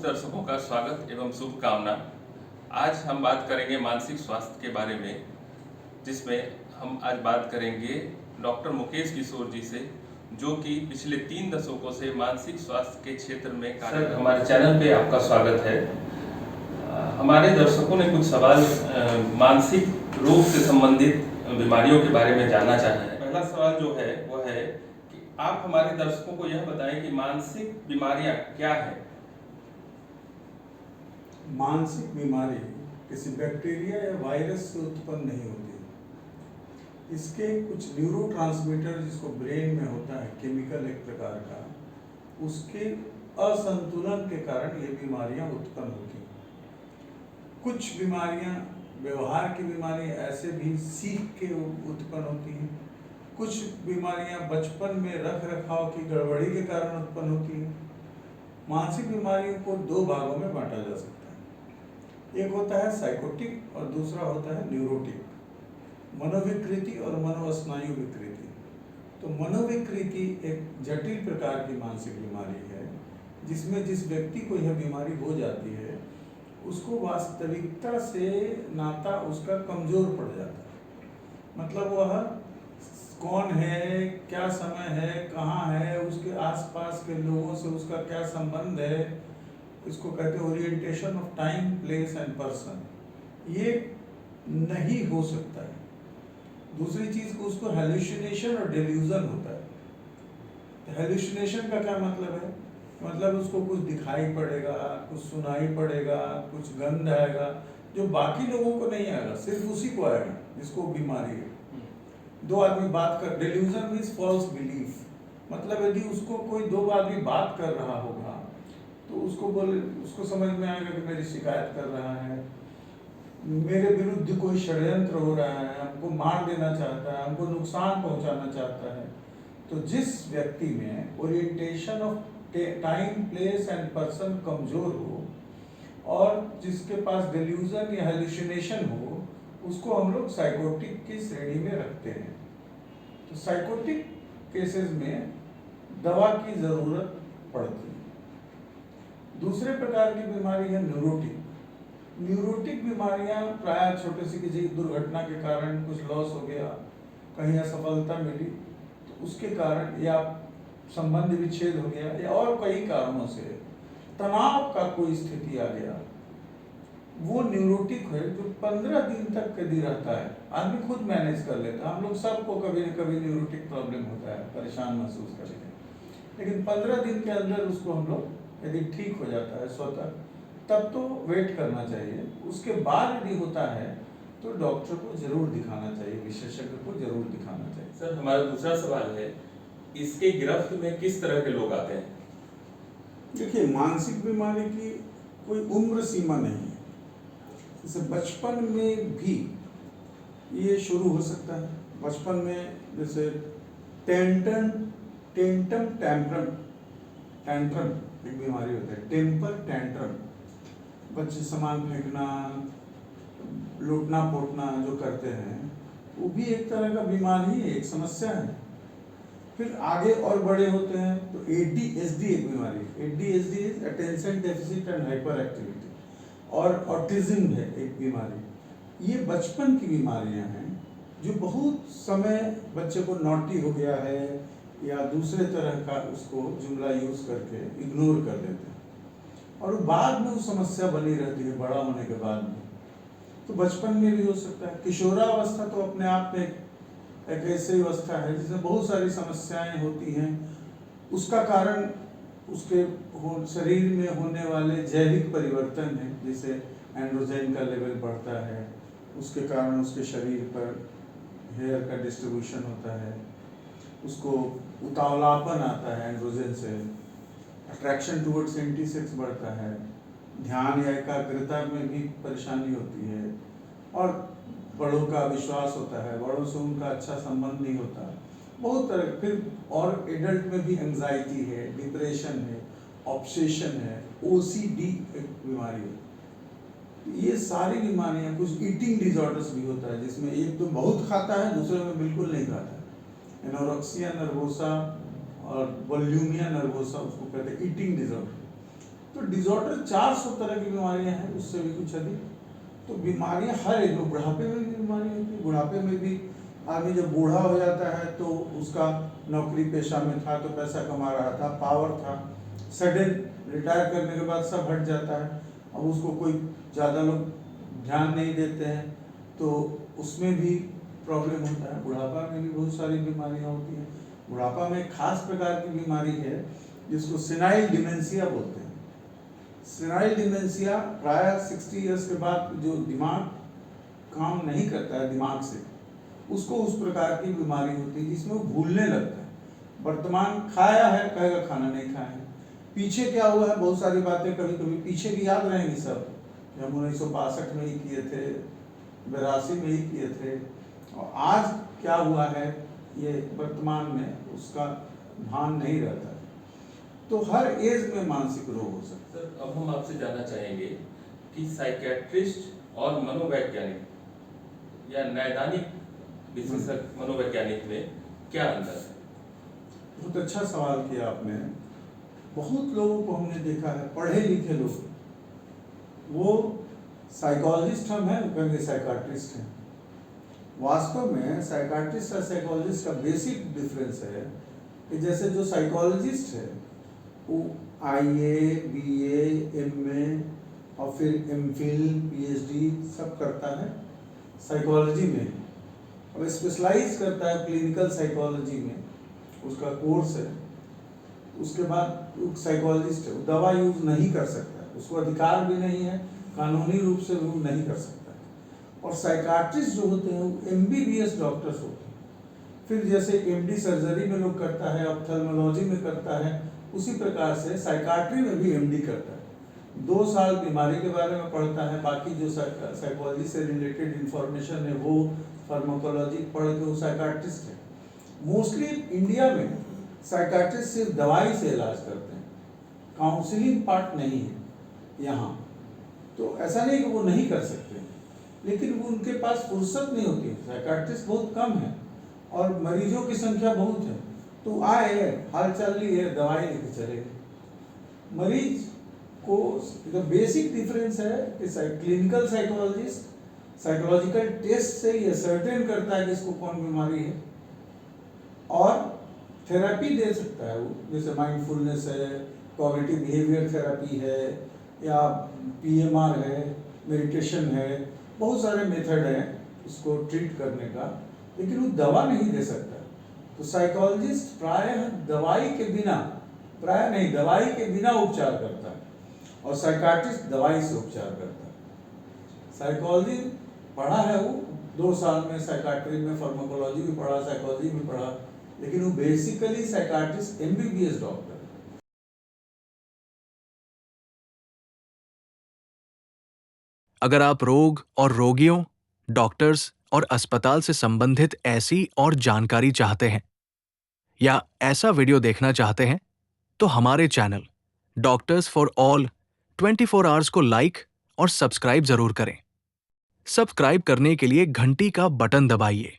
दर्शकों का स्वागत एवं शुभकामना। आज हम बात करेंगे मानसिक स्वास्थ्य के बारे में, जिसमें हम आज बात करेंगे डॉक्टर मुकेश किशोर जी से, जो कि पिछले 3 दशकों से मानसिक स्वास्थ्य के क्षेत्र में कार्य। हमारे चैनल पे आपका स्वागत है। हमारे दर्शकों ने कुछ सवाल मानसिक रोग से संबंधित बीमारियों के बारे में जानना चाहा है। पहला सवाल जो है वो है कि आप हमारे दर्शकों को यह बताएं कि मानसिक बीमारियां क्या है। मानसिक बीमारी किसी बैक्टीरिया या वायरस से उत्पन्न नहीं होती। इसके कुछ न्यूरोट्रांसमीटर जिसको ब्रेन में होता है, केमिकल एक प्रकार का, उसके असंतुलन के कारण ये बीमारियां उत्पन्न होती हैं। कुछ बीमारियां, व्यवहार की बीमारी ऐसे भी सीख के उत्पन्न होती हैं। कुछ बीमारियां बचपन में रख रखाव की गड़बड़ी के कारण उत्पन्न होती हैं। मानसिक बीमारियों को 2 भागों में बांटा जा सकता है। एक होता है साइकोटिक और दूसरा होता है न्यूरोटिक, मनोविकृति और मनोस्नायु विकृति। तो मनोविकृति एक जटिल प्रकार की मानसिक बीमारी है, जिसमें जिस व्यक्ति को यह बीमारी हो जाती है उसको वास्तविकता से नाता उसका कमजोर पड़ जाता है। मतलब वह कौन है, क्या समय है, कहाँ है, उसके आसपास के लोगों से उसका क्या संबंध है, इसको कहते हैं orientation of time, place and person, ये नहीं हो सकता है। दूसरी चीज को उसको हेलुसिनेशन और डेल्यूजन होता है। हेलुसिनेशन का क्या मतलब है? मतलब उसको कुछ दिखाई पड़ेगा, कुछ सुनाई पड़ेगा, कुछ गंध आएगा जो बाकी लोगों को नहीं आएगा, सिर्फ उसी को आएगा जिसको बीमारी है। 2 आदमी बात कर, डेल्यूजन मीन्स फॉल्स बिलीफ, मतलब यदि उसको कोई 2 आदमी बात कर रहा होगा तो उसको समझ में आएगा कि मेरी शिकायत कर रहा है, मेरे विरुद्ध कोई षड्यंत्र हो रहा है, हमको मार देना चाहता है, हमको नुकसान पहुंचाना चाहता है। तो जिस व्यक्ति में orientation of time, place and person कमजोर हो और जिसके पास डेल्यूजन या हेलुसिनेशन हो, उसको हम लोग साइकोटिक की श्रेणी में रखते हैं। तो साइकोटिक केसेस में दवा की जरूरत पड़ती है। दूसरे प्रकार की बीमारी है न्यूरोटिक। न्यूरोटिक बीमारियां प्राय छोटे से किसी दुर्घटना के कारण कुछ लॉस हो गया, कहीं असफलता मिली तो उसके कारण, या संबंध विच्छेद हो गया, या और कई कारणों से तनाव का कोई स्थिति आ गया, वो न्यूरोटिक है जो 15 दिन तक यदि रहता है, आदमी खुद मैनेज कर लेता है। हम लोग सबको कभी न कभी न्यूरोटिक प्रॉब्लम होता है, परेशान महसूस करते हैं, लेकिन 15 दिन के अंदर उसको हम लोग यदि ठीक हो जाता है स्वतः, तब तो वेट करना चाहिए। उसके बाद यदि होता है तो डॉक्टर को जरूर दिखाना चाहिए, विशेषज्ञ को जरूर दिखाना चाहिए। सर, हमारा दूसरा सवाल है, इसके गिरफ्त में किस तरह के लोग आते हैं? देखिए, मानसिक बीमारी की कोई उम्र सीमा नहीं है। जैसे बचपन में भी ये शुरू हो सकता है। बचपन में जैसे टेंटम टैंट्रम एक बीमारी होता है, टेम्पर टैंट्रम, बच्चे सामान फेंकना, लूटना पोटना जो करते हैं, वो भी एक तरह का बीमारी है, एक समस्या है। फिर आगे और बड़े होते हैं तो ADHD एक बीमारी है। ADHD is attention deficit and hyper activity, और ऑटिज्म है एक बीमारी। ये बचपन की बीमारियां हैं जो बहुत समय बच्चे को नॉटी हो गया है या दूसरे तरह का उसको जुमला यूज करके इग्नोर कर देते हैं, और बाद में वो समस्या बनी रहती है बड़ा होने के बाद में। तो बचपन में भी हो सकता है। किशोरावस्था तो अपने आप में एक ऐसी अवस्था है जिसमें बहुत सारी समस्याएं होती हैं। उसका कारण उसके शरीर में होने वाले जैविक परिवर्तन है, जैसे एंड्रोजन का लेवल बढ़ता है, उसके कारण उसके शरीर पर हेयर का डिस्ट्रीब्यूशन होता है, उसको उतावलापन आता है एंड्रोजन से, अट्रैक्शन टुवर्ड्स एंटी सेक्स बढ़ता है, ध्यान या एकाग्रता में भी परेशानी होती है, और बड़ों का विश्वास होता है, बड़ों से उनका अच्छा संबंध नहीं होता, बहुत तरह। फिर और एडल्ट में भी एंजाइटी है, डिप्रेशन है, ऑब्सेशन है, OCD एक बीमारी है। ये सारी बीमारियां, कुछ ईटिंग डिसऑर्डर्स भी होता है जिसमें एक तो बहुत खाता है, दूसरे में बिल्कुल नहीं खाता है। एनोरेक्सिया नर्वोसा और बुलिमिया नर्वोसा उसको कहते हैं ईटिंग डिसऑर्डर। तो डिसऑर्डर 400 तरह की बीमारियां हैं, उससे भी कुछ अधिक। तो बीमारियां हर एक में, बुढ़ापे में भी बीमारी होती है। बुढ़ापे में भी आदमी जब बूढ़ा हो जाता है तो उसका नौकरी पेशा में था तो पैसा कमा रहा था, पावर था, सडन रिटायर करने के बाद सब हट जाता है। अब उसको कोई ज़्यादा लोग ध्यान नहीं देते हैं तो उसमें भी प्रॉब्लम होता है। बुढ़ापा में भी बहुत सारी बीमारियां होती हैं। बुढ़ापा में एक खास प्रकार की बीमारी है जिसको सेनाइल डिमेंशिया बोलते हैं। सेनाइल डिमेंशिया प्राय 60 ईयर्स के बाद जो दिमाग काम नहीं करता है दिमाग से, उसको उस प्रकार की बीमारी होती है जिसमें वो भूलने लगता है। वर्तमान खाया है कहेगा खाना नहीं खाया है, पीछे क्या हुआ है बहुत सारी बातें कभी कभी पीछे की याद रहेंगी सब, हम 1962 में ही किए थे, 82 में ही किए थे, और आज क्या हुआ है ये वर्तमान में उसका भान नहीं रहता है। तो हर एज में मानसिक रोग हो सकता है। सर, अब हम आपसे जानना चाहेंगे कि साइकियाट्रिस्ट और मनोवैज्ञानिक या नैदानिक विशेषज्ञ मनोवैज्ञानिक में क्या अंतर है? बहुत अच्छा सवाल किया आपने। बहुत लोगों को हमने देखा है, पढ़े लिखे लोग, वो साइकोलॉजिस्ट हम हैं, वो कहेंगे साइकाट्रिस्ट हैं। वास्तव में साइकाट्रिस्ट और साइकोलॉजिस्ट का बेसिक डिफरेंस है कि जैसे जो साइकोलॉजिस्ट है वो IA, BA, MA और फिर MPhil, PhD सब करता है साइकोलॉजी में, और स्पेशलाइज करता है क्लिनिकल साइकोलॉजी में, उसका कोर्स है। उसके बाद साइकोलॉजिस्ट है, वो दवा यूज नहीं कर सकता है, उसको अधिकार भी नहीं है, कानूनी रूप से वो नहीं कर सकता है। और साइकाट्रिस्ट जो होते हैं वो MBBS डॉक्टर्स होते हैं। फिर जैसे MD सर्जरी में लोग करता है, ऑप्थेल्मोलॉजी में करता है, उसी प्रकार से साइकाट्री में भी MD करता है। 2 साल बीमारी के बारे में पढ़ता है, बाकी जो साइकोलॉजी से रिलेटेड इंफॉर्मेशन है वो फार्माकोलॉजी पढ़ के वो साइकाट्रिस्ट है। मोस्टली इंडिया में साइकाट्रिस्ट सिर्फ दवाई से इलाज करते हैं, काउंसलिंग पार्ट नहीं है यहाँ। तो ऐसा नहीं कि वो नहीं कर सकते, लेकिन वो उनके पास फुर्सत नहीं होती। साइकाट्रिस्ट बहुत कम है और मरीजों की संख्या बहुत है, तो आए हाल चाल लिए दवाई लेके चले गए। मरीज को बेसिक डिफरेंस है कि क्लिनिकल साइकोलॉजिस्ट साइकोलॉजिकल टेस्ट से ये सर्टेन करता है कि इसको कौन बीमारी है और थेरेपी दे सकता है वो, जैसे माइंडफुलनेस है, कॉग्निटिव बिहेवियर थेरेपी है, या PMR है, मेडिटेशन है, बहुत सारे मेथड हैं इसको ट्रीट करने का, लेकिन वो दवा नहीं दे सकता। तो साइकोलॉजिस्ट प्रायः दवाई के बिना, प्रायः नहीं दवाई के बिना उपचार करता है, और साइकाट्रिस्ट दवाई से उपचार करता है। साइकोलॉजी पढ़ा है वो 2 साल में, साइकाट्री में फार्माकोलॉजी भी पढ़ा, साइकोलॉजी भी पढ़ा, लेकिन वो बेसिकली साइकाट्रिस्ट MBBS डॉक्टर। अगर आप रोग और रोगियों, डॉक्टर्स और अस्पताल से संबंधित ऐसी और जानकारी चाहते हैं या ऐसा वीडियो देखना चाहते हैं तो हमारे channel doctors for all 24 hours को लाइक और सब्सक्राइब जरूर करें। सब्सक्राइब करने के लिए घंटी का बटन दबाइए